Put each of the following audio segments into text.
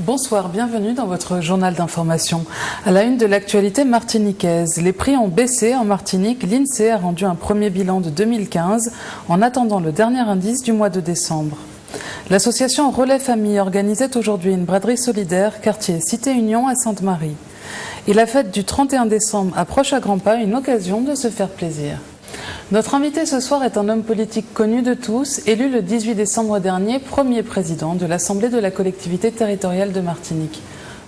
Bonsoir, bienvenue dans votre journal d'information. À la une de l'actualité martiniquaise, les prix ont baissé en Martinique. L'INSEE a rendu un premier bilan de 2015 en attendant le dernier indice du mois de décembre. L'association Relais Famille organisait aujourd'hui une braderie solidaire quartier Cité Union à Sainte-Marie. Et la fête du 31 décembre approche à grands pas, une occasion de se faire plaisir. Notre invité ce soir est un homme politique connu de tous, élu le 18 décembre dernier, premier président de l'Assemblée de la collectivité territoriale de Martinique.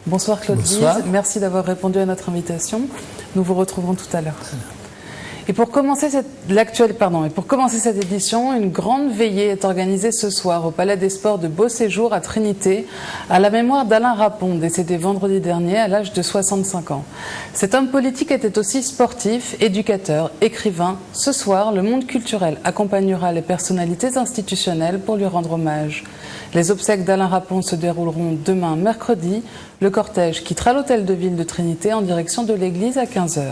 Bonsoir Claude Guise, merci d'avoir répondu à notre invitation. Nous vous retrouverons tout à l'heure. Et pour commencer cette édition, une grande veillée est organisée ce soir au Palais des Sports de Beauséjour à Trinité, à la mémoire d'Alain Rapon, décédé vendredi dernier à l'âge de 65 ans. Cet homme politique était aussi sportif, éducateur, écrivain. Ce soir, le monde culturel accompagnera les personnalités institutionnelles pour lui rendre hommage. Les obsèques d'Alain Rapon se dérouleront demain, mercredi. Le cortège quittera l'hôtel de ville de Trinité en direction de l'église à 15h.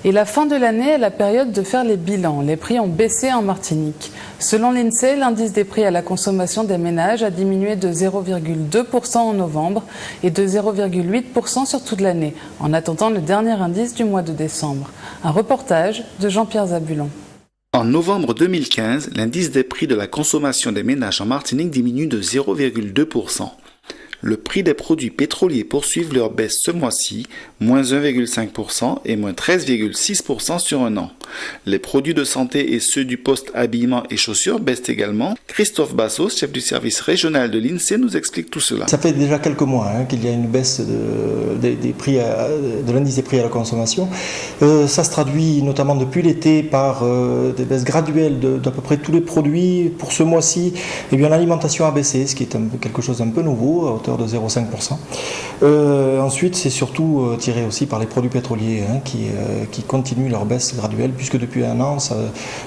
Et la fin de l'année est la période de faire les bilans. Les prix ont baissé en Martinique. Selon l'INSEE, l'indice des prix à la consommation des ménages a diminué de 0,2% en novembre et de 0,8% sur toute l'année, en attendant le dernier indice du mois de décembre. Un reportage de Jean-Pierre Zabulon. En novembre 2015, l'indice des prix de la consommation des ménages en Martinique diminue de 0,2%. Le prix des produits pétroliers poursuivent leur baisse ce mois-ci, moins 1,5% et moins 13,6% sur un an. Les produits de santé et ceux du poste habillement et chaussures baissent également. Christophe Bassos, chef du service régional de l'INSEE, nous explique tout cela. Ça fait déjà quelques mois qu'il y a une baisse des prix de l'indice des prix à la consommation. Ça se traduit notamment depuis l'été par des baisses graduelles d'à peu près tous les produits. Pour ce mois-ci, l'alimentation a baissé, ce qui est quelque chose d'un peu nouveau, à hauteur de 0,5%. Ensuite, c'est surtout tiré aussi par les produits pétroliers qui continuent leur baisse graduelle, puisque depuis un an,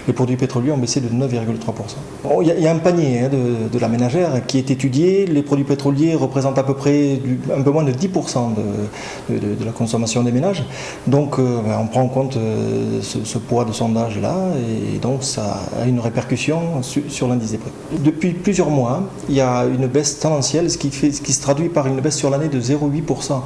les produits pétroliers ont baissé de 9,3%. Il y a un panier de la ménagère qui est étudié. Les produits pétroliers représentent à peu près un peu moins de 10% de la consommation des ménages. Donc, on prend en compte ce poids de sondage-là, et donc ça a une répercussion sur l'indice des prix. Depuis plusieurs mois, il y a une baisse tendancielle, ce qui se traduit par une baisse sur l'année de 0,8%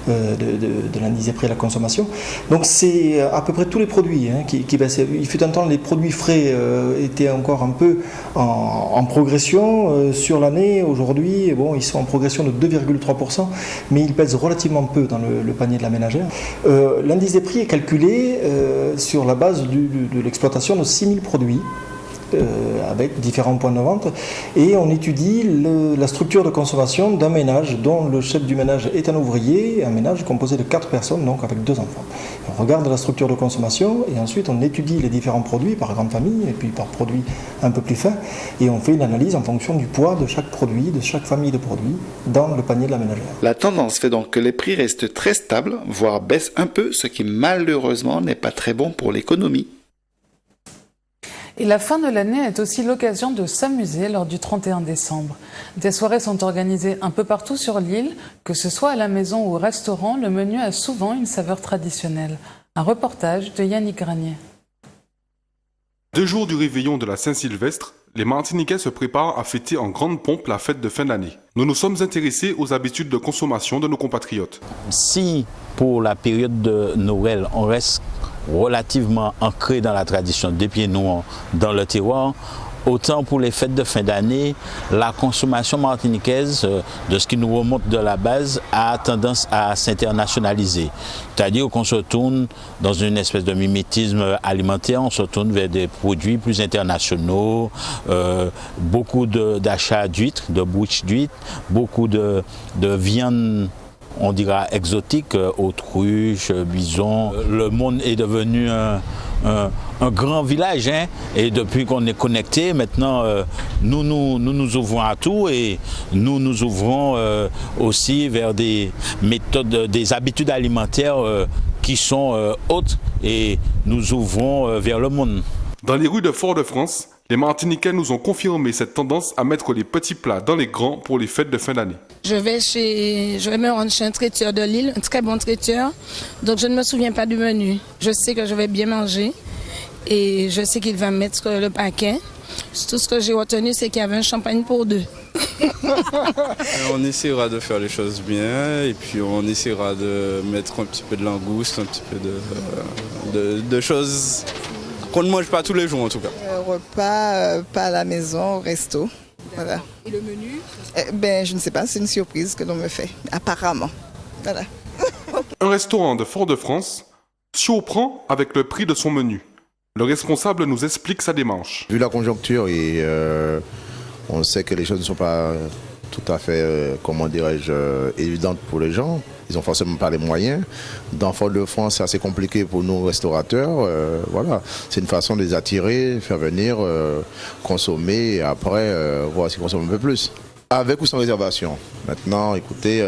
de l'indice des prix à la consommation. Donc c'est à peu près tous les produits qui baissent. Il fut un temps, les produits frais étaient encore un peu en progression sur l'année. Aujourd'hui, ils sont en progression de 2,3%, mais ils pèsent relativement peu dans le panier de la ménagère. L'indice des prix est calculé sur la base de l'exploitation de 6000 produits. Avec différents points de vente, et on étudie la structure de consommation d'un ménage dont le chef du ménage est un ouvrier, un ménage composé de 4 personnes, donc avec 2 enfants. On regarde la structure de consommation et ensuite on étudie les différents produits par grande famille et puis par produit un peu plus fin, et on fait une analyse en fonction du poids de chaque produit, de chaque famille de produits dans le panier de la ménagère. La tendance fait donc que les prix restent très stables, voire baissent un peu, ce qui malheureusement n'est pas très bon pour l'économie. Et la fin de l'année est aussi l'occasion de s'amuser lors du 31 décembre. Des soirées sont organisées un peu partout sur l'île, que ce soit à la maison ou au restaurant, le menu a souvent une saveur traditionnelle. Un reportage de Yannick Granier. 2 jours du réveillon de la Saint-Sylvestre, les Martiniquais se préparent à fêter en grande pompe la fête de fin d'année. Nous nous sommes intéressés aux habitudes de consommation de nos compatriotes. Si pour la période de Noël, on reste relativement ancré dans la tradition, des pieds nus dans le terroir, autant pour les fêtes de fin d'année, la consommation martiniquaise, de ce qui nous remonte de la base, a tendance à s'internationaliser. C'est-à-dire qu'on se tourne dans une espèce de mimétisme alimentaire, on se tourne vers des produits plus internationaux, beaucoup d'achats d'huîtres, de bouches d'huîtres, beaucoup de viande, on dira exotique, autruche, bison. Le monde est devenu un grand village, et depuis qu'on est connecté, maintenant nous nous ouvrons à tout, et nous ouvrons aussi vers des méthodes, des habitudes alimentaires qui sont hautes, et nous ouvrons vers le monde. Dans les rues de Fort-de-France, les Martiniquais nous ont confirmé cette tendance à mettre les petits plats dans les grands pour les fêtes de fin d'année. Je vais me rendre chez un traiteur de l'île, un très bon traiteur, donc je ne me souviens pas du menu. Je sais que je vais bien manger et je sais qu'il va mettre le paquet. Tout ce que j'ai retenu, c'est qu'il y avait un champagne pour 2. On essaiera de faire les choses bien et puis on essaiera de mettre un petit peu de langouste, un petit peu de choses qu'on ne mange pas tous les jours en tout cas. Repas, pas à la maison, au resto. Voilà. Et le menu? Je ne sais pas, c'est une surprise que l'on me fait, apparemment. Voilà. Un restaurant de Fort-de-France surprend avec le prix de son menu. Le responsable nous explique sa démarche. Vu la conjoncture et on sait que les choses ne sont pas tout à fait, évidentes pour les gens. Ils n'ont forcément pas les moyens. Dans Fort-de-France, c'est assez compliqué pour nous restaurateurs. Voilà, c'est une façon de les attirer, faire venir, consommer et après voir s'ils consomment un peu plus. Avec ou sans réservation. Maintenant, écoutez,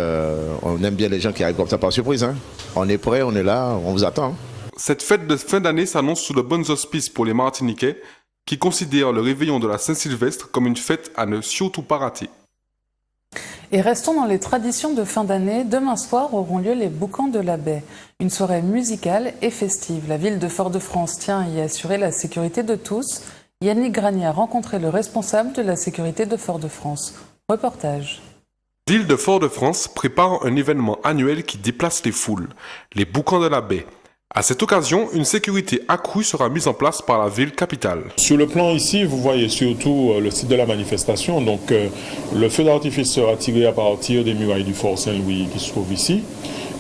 on aime bien les gens qui arrivent comme ça par surprise. Hein. On est prêt, on est là, on vous attend. Cette fête de fin d'année s'annonce sous de bons auspices pour les Martiniquais qui considèrent le réveillon de la Saint-Sylvestre comme une fête à ne surtout pas rater. Et restons dans les traditions de fin d'année. Demain soir auront lieu les Boucans de la Baie. Une soirée musicale et festive. La ville de Fort-de-France tient à y assurer la sécurité de tous. Yannick Granier a rencontré le responsable de la sécurité de Fort-de-France. Reportage. La ville de Fort-de-France prépare un événement annuel qui déplace les foules, les Boucans de la Baie. À cette occasion, une sécurité accrue sera mise en place par la ville capitale. Sur le plan ici, vous voyez surtout le site de la manifestation. Donc, le feu d'artifice sera tiré à partir des murailles du Fort Saint-Louis qui se trouve ici.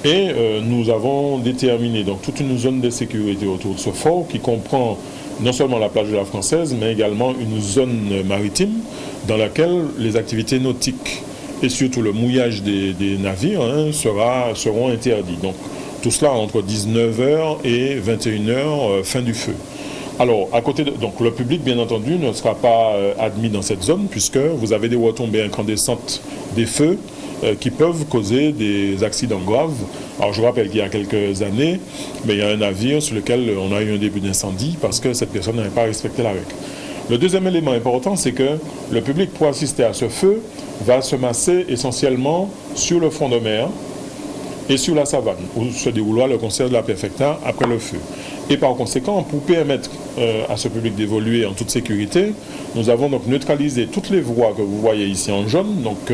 Et nous avons déterminé donc, toute une zone de sécurité autour de ce fort qui comprend non seulement la plage de la Française, mais également une zone maritime dans laquelle les activités nautiques et surtout le mouillage des navires seront interdits. Donc, tout cela entre 19h et 21h, fin du feu. Alors, à côté donc le public, bien entendu, ne sera pas admis dans cette zone puisque vous avez des retombées incandescentes des feux qui peuvent causer des accidents graves. Alors, je rappelle qu'il y a quelques années, il y a un navire sur lequel on a eu un début d'incendie parce que cette personne n'avait pas respecté la règle. Le deuxième élément important, c'est que le public, pour assister à ce feu, va se masser essentiellement sur le front de mer et sur la savane, où se déroulera le concert de la Perfecta après le feu. Et par conséquent, pour permettre à ce public d'évoluer en toute sécurité, nous avons donc neutralisé toutes les voies que vous voyez ici en jaune, donc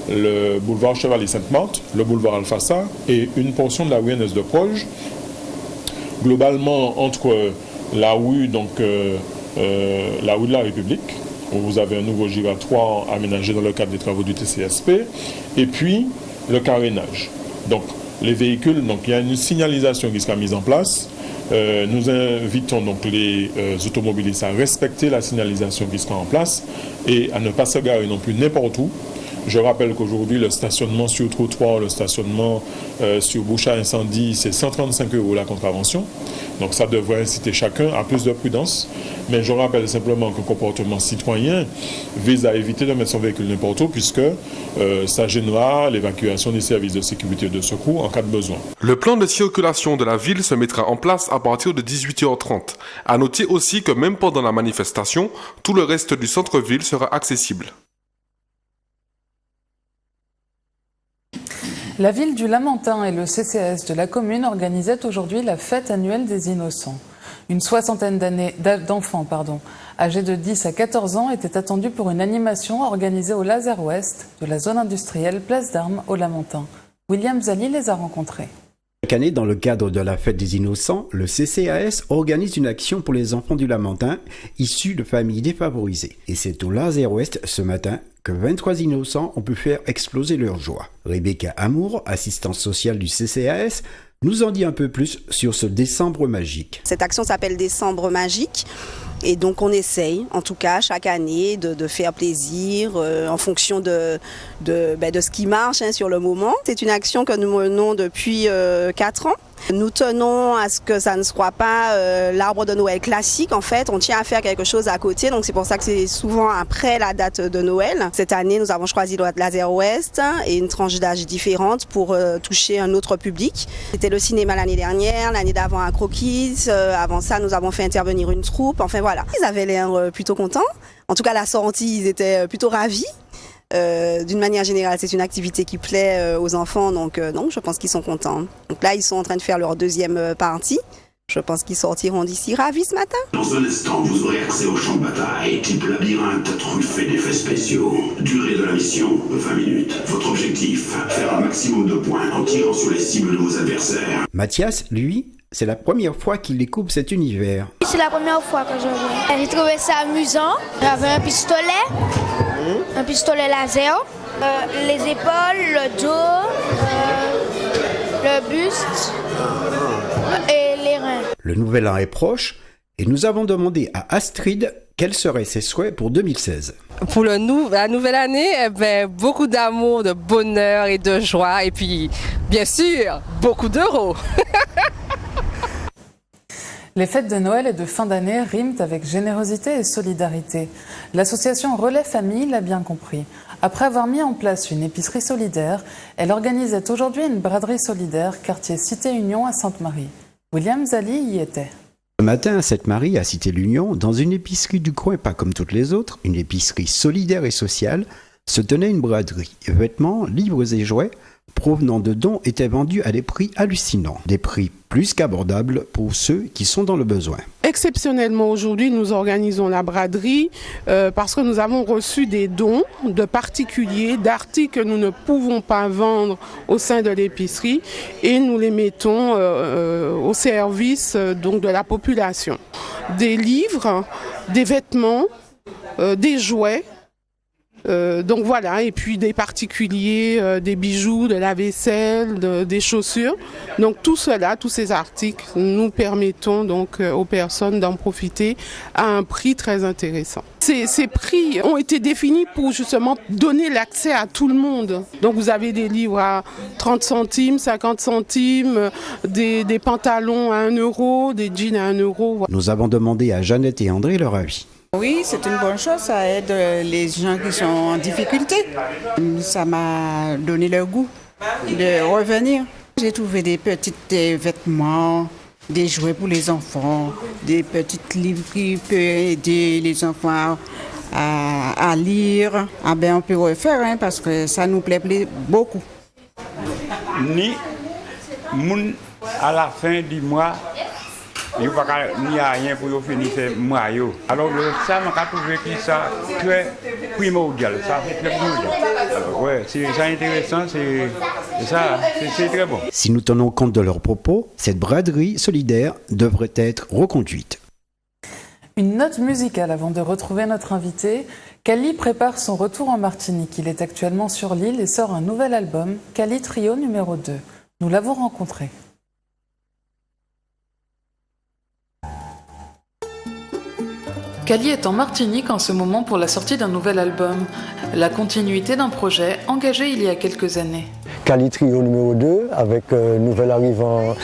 le boulevard Chevalier-Sainte-Marthe, le boulevard Alfassa et une portion de la rue Ernest de Proge. Globalement, entre la rue, la rue de la République, où vous avez un nouveau giratoire aménagé dans le cadre des travaux du TCSP, et puis le carénage. Donc, les véhicules, donc il y a une signalisation qui sera mise en place. Nous invitons donc les automobilistes à respecter la signalisation qui sera en place et à ne pas se garer non plus n'importe où. Je rappelle qu'aujourd'hui, le stationnement sur trottoir, le stationnement sur bouche à incendie, c'est 135 € la contravention. Donc ça devrait inciter chacun à plus de prudence. Mais je rappelle simplement qu'un comportement citoyen vise à éviter de mettre son véhicule n'importe où puisque ça gênera l'évacuation des services de sécurité et de secours en cas de besoin. Le plan de circulation de la ville se mettra en place à partir de 18h30. À noter aussi que même pendant la manifestation, tout le reste du centre-ville sera accessible. La ville du Lamentin et le CCAS de la commune organisaient aujourd'hui la fête annuelle des innocents. Une soixantaine d'enfants âgés de 10 à 14 ans étaient attendus pour une animation organisée au Laser Ouest de la zone industrielle Place d'Armes au Lamentin. William Zali les a rencontrés. Chaque année, dans le cadre de la fête des innocents, le CCAS organise une action pour les enfants du Lamentin issus de familles défavorisées. Et c'est au Laser Ouest ce matin que 23 innocents ont pu faire exploser leur joie. Rebecca Amour, assistante sociale du CCAS, nous en dit un peu plus sur ce décembre magique. Cette action s'appelle Décembre magique. Et donc on essaye, en tout cas, chaque année, de faire plaisir en fonction de ce qui marche sur le moment. C'est une action que nous menons depuis 4 ans. Nous tenons à ce que ça ne soit pas l'arbre de Noël classique. En fait, on tient à faire quelque chose à côté. Donc c'est pour ça que c'est souvent après la date de Noël. Cette année, nous avons choisi le Laser Ouest et une tranche d'âge différente pour toucher un autre public. C'était le cinéma l'année dernière, l'année d'avant un Croquis. Avant ça, nous avons fait intervenir une troupe. Enfin voilà, ils avaient l'air plutôt contents. En tout cas, la sortie, ils étaient plutôt ravis. D'une manière générale, c'est une activité qui plaît aux enfants, donc je pense qu'ils sont contents. Donc là, ils sont en train de faire leur deuxième partie Je pense qu'ils sortiront d'ici ravis ce matin. Dans un instant, vous aurez accès au champ de bataille, type labyrinthe truffé d'effets spéciaux. Durée de la mission, 20 minutes. Votre objectif, faire un maximum de points en tirant sur les cibles de vos adversaires. Mathias, lui, c'est la première fois qu'il découvre cet univers. C'est la première fois que je vois. J'ai trouvé ça amusant. J'avais un pistolet laser, les épaules, le dos, le buste et les reins. Le nouvel an est proche et nous avons demandé à Astrid quels seraient ses souhaits pour 2016. Pour la nouvelle année, beaucoup d'amour, de bonheur et de joie et puis, bien sûr, beaucoup d'euros. Les fêtes de Noël et de fin d'année riment avec générosité et solidarité. L'association Relais Famille l'a bien compris. Après avoir mis en place une épicerie solidaire, elle organisait aujourd'hui une braderie solidaire, quartier Cité-Union à Sainte-Marie. William Zali y était. Ce matin à Sainte-Marie, à Cité-l'Union, dans une épicerie du coin, pas comme toutes les autres, une épicerie solidaire et sociale, se tenait une braderie. Vêtements, livres et jouets provenant de dons étaient vendus à des prix hallucinants. Des prix plus qu'abordables pour ceux qui sont dans le besoin. Exceptionnellement, aujourd'hui, nous organisons la braderie parce que nous avons reçu des dons de particuliers, d'articles que nous ne pouvons pas vendre au sein de l'épicerie et nous les mettons au service donc, de la population. Des livres, des vêtements, des jouets. Donc voilà, et puis des particuliers, des bijoux, de la vaisselle, des chaussures. Donc tout cela, tous ces articles, nous permettons donc aux personnes d'en profiter à un prix très intéressant. Ces prix ont été définis pour justement donner l'accès à tout le monde. Donc vous avez des livres à 30 centimes, 50 centimes, des pantalons à 1 euro, des jeans à 1 euro. Nous avons demandé à Jeannette et André leur avis. Oui, c'est une bonne chose, ça aide les gens qui sont en difficulté. Ça m'a donné le goût de revenir. J'ai trouvé des petits vêtements, des jouets pour les enfants, des petits livres qui peuvent aider les enfants à lire. Ah ben on peut refaire parce que ça nous plaît beaucoup. Ni à la fin du mois, il n'y a rien pour finir ce mois. Alors ça, on a trouvé que ça très primordial. Ça c'est très primordial. Ouais, c'est intéressant, c'est très bon. Si nous tenons compte de leurs propos, cette braderie solidaire devrait être reconduite. Une note musicale avant de retrouver notre invité. Kali prépare son retour en Martinique. Il est actuellement sur l'île et sort un nouvel album, Kali Trio numéro 2. Nous l'avons rencontré. Kali est en Martinique en ce moment pour la sortie d'un nouvel album, la continuité d'un projet engagé il y a quelques années. Kali Trio numéro 2 avec nouvel arrivant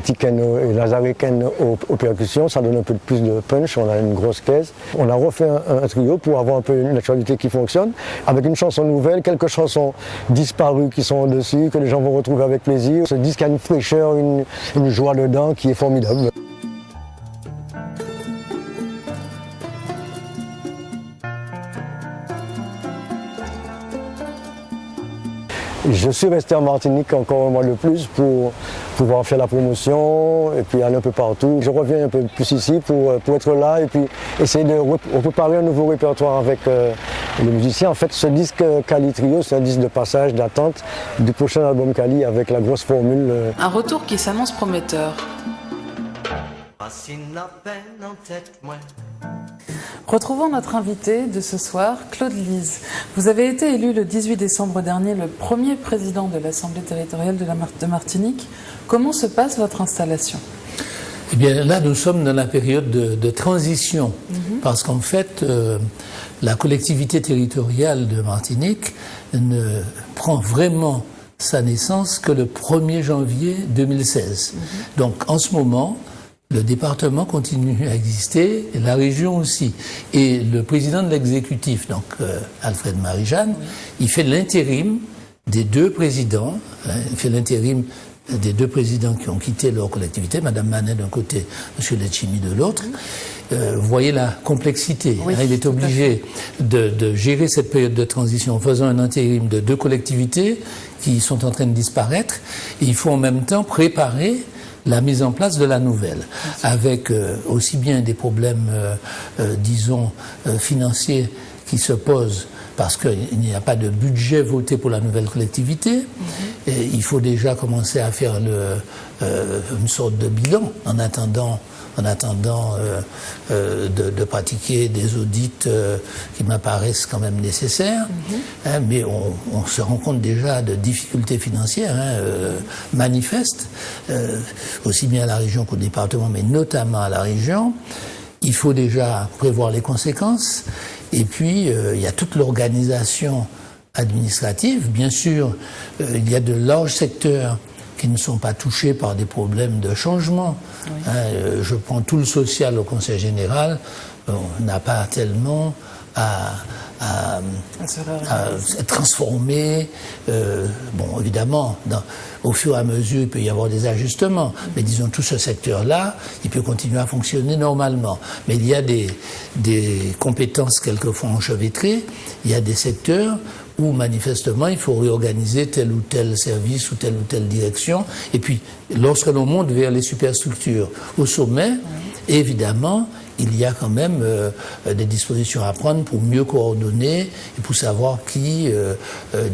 Tiken et Lazareken aux percussions, ça donne un peu plus de punch, on a une grosse caisse. On a refait un trio pour avoir un peu une actualité qui fonctionne, avec une chanson nouvelle, quelques chansons disparues qui sont dessus, que les gens vont retrouver avec plaisir. Ce disque a une fraîcheur, une joie dedans qui est formidable. Je suis resté en Martinique encore un mois de plus pour pouvoir faire la promotion et puis aller un peu partout. Je reviens un peu plus ici pour être là et puis essayer de préparer un nouveau répertoire avec les musiciens. En fait, ce disque Kali Trio, c'est un disque de passage, d'attente du prochain album Kali avec la grosse formule. Un retour qui s'annonce prometteur. Retrouvons notre invité de ce soir, Claude Lise. Vous avez été élu le 18 décembre dernier le premier président de l'Assemblée territoriale de Martinique. Comment se passe votre installation ? Eh bien là, nous sommes dans la période de transition, parce qu'en fait, la collectivité territoriale de Martinique ne prend vraiment sa naissance que le 1er janvier 2016. Donc en ce moment, le département continue à exister, et la région aussi. Et le président de l'exécutif, donc Alfred Marie-Jeanne, il fait l'intérim des deux présidents, il fait l'intérim des deux présidents qui ont quitté leur collectivité, Madame Manet d'un côté, Monsieur Letchimi de l'autre. Vous voyez la complexité. Oui, il est obligé de gérer cette période de transition en faisant un intérim de deux collectivités qui sont en train de disparaître. Et il faut en même temps préparer la mise en place de la nouvelle, avec aussi bien des problèmes, disons, financiers qui se posent parce qu'il n'y a pas de budget voté pour la nouvelle collectivité. Et il faut déjà commencer à faire une sorte de bilan en attendant de pratiquer des audits qui m'apparaissent quand même nécessaires. Mais on se rend compte déjà de difficultés financières manifestes, aussi bien à la région qu'au département, mais notamment à la région. Il faut déjà prévoir les conséquences. Et puis, il y a toute l'organisation administrative. Bien sûr, il y a de larges secteurs qui ne sont pas touchés par des problèmes de changement. Oui. Je prends tout le social au Conseil général. On n'a pas tellement à transformer. Bon, évidemment, au fur et à mesure, il peut y avoir des ajustements. Mais disons, tout ce secteur-là, il peut continuer à fonctionner normalement. Mais il y a des compétences quelquefois enchevêtrées. Il y a des secteurs où manifestement il faut réorganiser tel ou tel service ou telle direction. Et puis, lorsque l'on monte vers les superstructures au sommet, évidemment, il y a quand même des dispositions à prendre pour mieux coordonner et pour savoir qui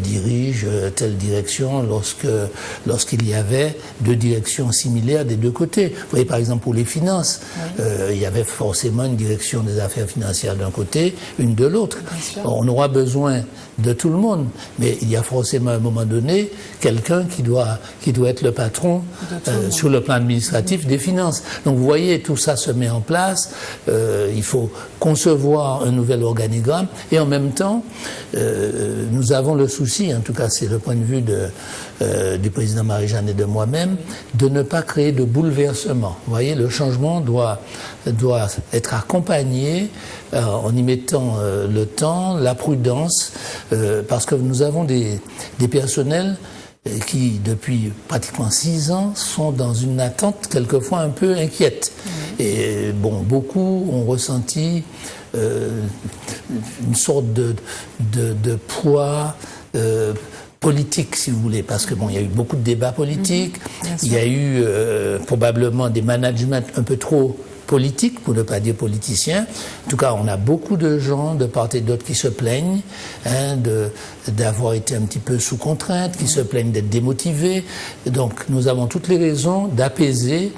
dirige telle direction lorsqu'il y avait deux directions similaires des deux côtés. Vous voyez, par exemple, pour les finances, il y avait forcément une direction des affaires financières d'un côté, une de l'autre. On aura besoin de tout le monde, mais il y a forcément à un moment donné quelqu'un qui doit être le patron sur le plan administratif des finances. Donc vous voyez, tout ça se met en place. Il faut concevoir un nouvel organigramme et en même temps, nous avons le souci, en tout cas c'est le point de vue du président Marie-Jeanne et de moi-même, de ne pas créer de bouleversement. Vous voyez, le changement doit être accompagné en y mettant le temps, la prudence, parce que nous avons des personnels qui, depuis pratiquement 6 ans, sont dans une attente quelquefois un peu inquiète. Et bon, beaucoup ont ressenti une sorte de poids politique, si vous voulez, parce que bon, il y a eu beaucoup de débats politiques, il y a eu probablement des managements un peu trop politiques, pour ne pas dire politiciens. En tout cas, on a beaucoup de gens de part et d'autre qui se plaignent d'avoir été un petit peu sous contrainte, qui se plaignent d'être démotivés. Donc, nous avons toutes les raisons d'apaiser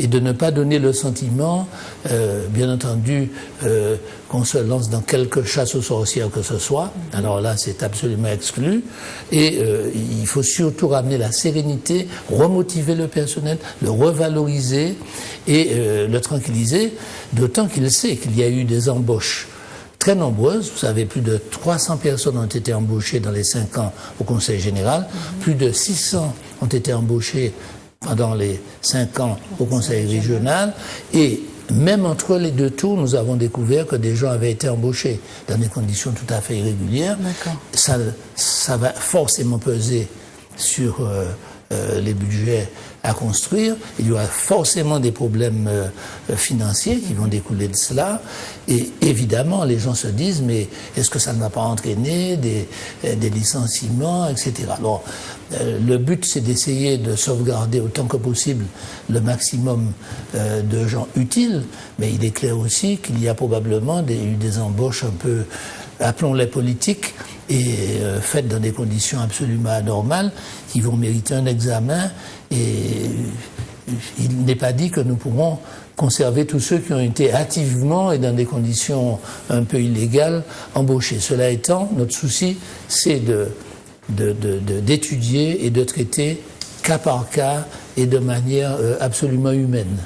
et de ne pas donner le sentiment, bien entendu, qu'on se lance dans quelque chasse aux sorcières que ce soit. Alors là, c'est absolument exclu. Et il faut surtout ramener la sérénité, remotiver le personnel, le revaloriser et le tranquilliser, d'autant qu'il sait qu'il y a eu des embauches très nombreuses. Vous savez, plus de 300 personnes ont été embauchées dans les 5 ans au Conseil général. Plus de 600 ont été embauchées pendant les 5 ans au Conseil régional, et même entre les deux tours, nous avons découvert que des gens avaient été embauchés dans des conditions tout à fait irrégulières. Ça va forcément peser sur les budgets à construire. Il y aura forcément des problèmes financiers qui vont découler de cela. Et évidemment, les gens se disent, mais est-ce que ça ne va pas entraîner des licenciements, etc. Alors, le but, c'est d'essayer de sauvegarder autant que possible le maximum de gens utiles, mais il est clair aussi qu'il y a probablement eu des embauches un peu, appelons-les politiques, et faites dans des conditions absolument anormales, qui vont mériter un examen, et il n'est pas dit que nous pourrons conserver tous ceux qui ont été hâtivement et dans des conditions un peu illégales embauchés. Cela étant, notre souci, c'est d'étudier et de traiter cas par cas et de manière absolument humaine.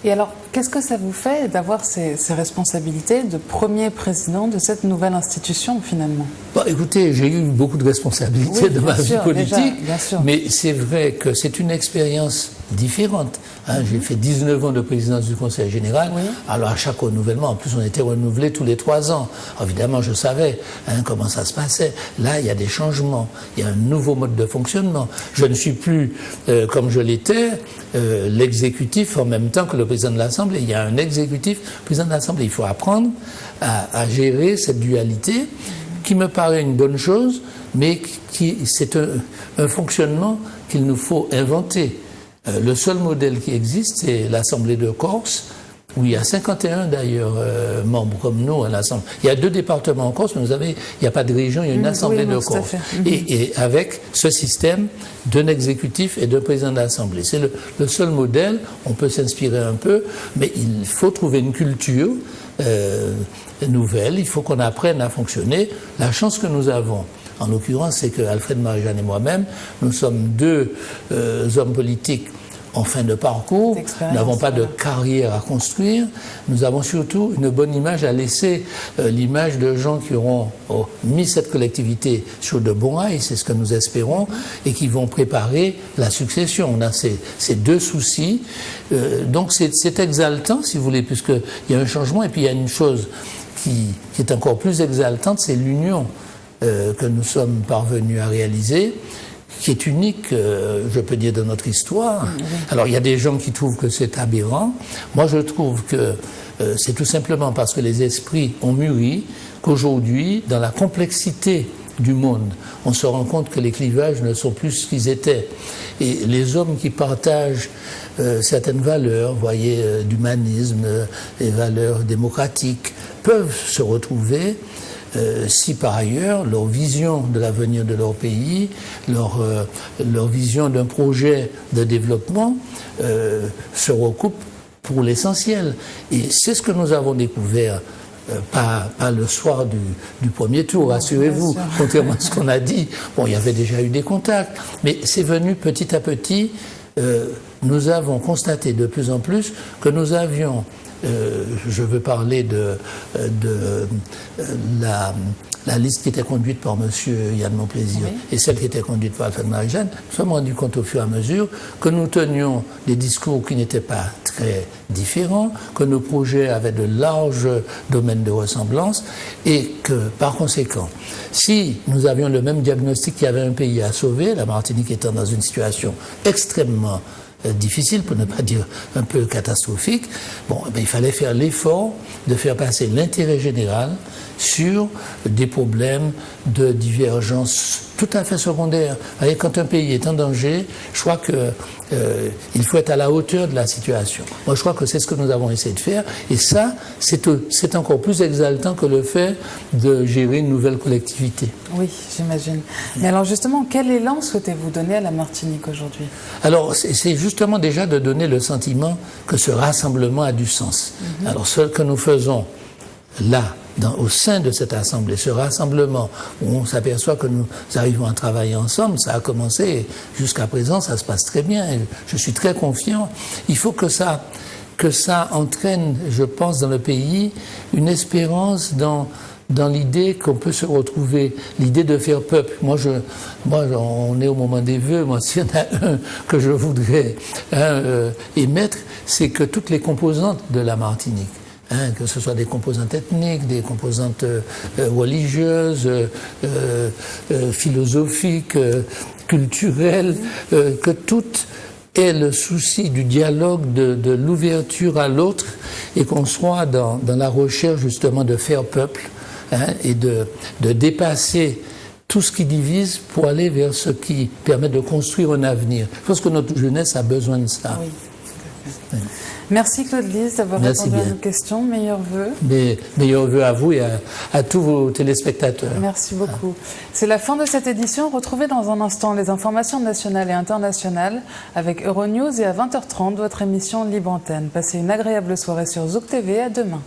Et alors, qu'est-ce que ça vous fait d'avoir ces responsabilités de premier président de cette nouvelle institution, finalement ? Bon, écoutez, j'ai eu beaucoup de responsabilités dans ma vie politique, mais c'est vrai que c'est une expérience différente. J'ai fait 19 ans de présidence du Conseil général. Alors, à chaque renouvellement, en plus, on était renouvelé tous les 3 ans. Alors, évidemment, je savais comment ça se passait. Là, il y a des changements. Il y a un nouveau mode de fonctionnement. Je ne suis plus, comme je l'étais, l'exécutif en même temps que le président de l'Assemblée. Il y a un exécutif, président de l'Assemblée. Il faut apprendre à gérer cette dualité qui me paraît une bonne chose, mais c'est un fonctionnement qu'il nous faut inventer. Le seul modèle qui existe, c'est l'Assemblée de Corse, où il y a 51 d'ailleurs membres comme nous à l'Assemblée. Il y a 2 départements en Corse, mais il n'y a pas de région, il y a une Assemblée de Corse. Et avec ce système d'un exécutif et d'un président de l'Assemblée. C'est le seul modèle, on peut s'inspirer un peu, mais il faut trouver une culture nouvelle, il faut qu'on apprenne à fonctionner. La chance que nous avons, en l'occurrence, c'est que Alfred Marie-Jeanne et moi-même, nous sommes 2 hommes politiques en fin de parcours, nous n'avons pas de carrière à construire, nous avons surtout une bonne image à laisser, l'image de gens qui auront mis cette collectivité sur de bons rails, c'est ce que nous espérons, et qui vont préparer la succession. On a ces 2 soucis, donc c'est exaltant, si vous voulez, puisqu'il y a un changement, et puis il y a une chose qui est encore plus exaltante, c'est l'union que nous sommes parvenus à réaliser, qui est unique, je peux dire, de notre histoire. Alors, il y a des gens qui trouvent que c'est aberrant. Moi, je trouve que c'est tout simplement parce que les esprits ont mûri qu'aujourd'hui, dans la complexité du monde, on se rend compte que les clivages ne sont plus ce qu'ils étaient. Et les hommes qui partagent certaines valeurs, vous voyez, d'humanisme, des valeurs démocratiques, peuvent se retrouver si par ailleurs leur vision de l'avenir de leur pays, leur vision d'un projet de développement se recoupent pour l'essentiel. Et c'est ce que nous avons découvert, pas le soir du premier tour, rassurez-vous, contrairement à ce qu'on a dit. Bon, il y avait déjà eu des contacts, mais c'est venu petit à petit. Nous avons constaté de plus en plus que nous avions je veux parler de la liste qui était conduite par M. Yann Monplaisir et celle qui était conduite par Alfred Marie-Jeanne. Nous nous sommes rendus compte au fur et à mesure que nous tenions des discours qui n'étaient pas très différents, que nos projets avaient de larges domaines de ressemblance et que, par conséquent, si nous avions le même diagnostic qu'il y avait un pays à sauver, la Martinique étant dans une situation extrêmement difficile, pour ne pas dire un peu catastrophique, bon, il fallait faire l'effort de faire passer l'intérêt général sur des problèmes de divergence tout à fait secondaires. Vous voyez, quand un pays est en danger, je crois qu'il faut être à la hauteur de la situation. Moi, je crois que c'est ce que nous avons essayé de faire, et ça, c'est encore plus exaltant que le fait de gérer une nouvelle collectivité. Oui, j'imagine. Mais alors justement, quel élan souhaitez-vous donner à la Martinique aujourd'hui? Alors, c'est justement déjà de donner le sentiment que ce rassemblement a du sens. Alors, ce que nous faisons là, au sein de cette assemblée, ce rassemblement où on s'aperçoit que nous arrivons à travailler ensemble, ça a commencé, jusqu'à présent ça se passe très bien, et je suis très confiant. Il faut que ça entraîne, je pense, dans le pays, une espérance dans l'idée qu'on peut se retrouver, l'idée de faire peuple. Moi, on est au moment des vœux. Moi, s'il y en a un que je voudrais émettre, c'est que toutes les composantes de la Martinique, que ce soit des composantes ethniques, des composantes religieuses, philosophiques, culturelles, que toutes aient le souci du dialogue, de l'ouverture à l'autre, et qu'on soit dans la recherche justement de faire peuple, et de dépasser tout ce qui divise pour aller vers ce qui permet de construire un avenir. Je pense que notre jeunesse a besoin de ça. Oui. Merci Claude Lise d'avoir répondu à nos questions. Meilleurs vœux. Meilleurs vœux à vous et à tous vos téléspectateurs. Merci beaucoup. C'est la fin de cette édition. Retrouvez dans un instant les informations nationales et internationales avec Euronews et à 20h30 votre émission Libre Antenne. Passez une agréable soirée sur Zouk TV. À demain.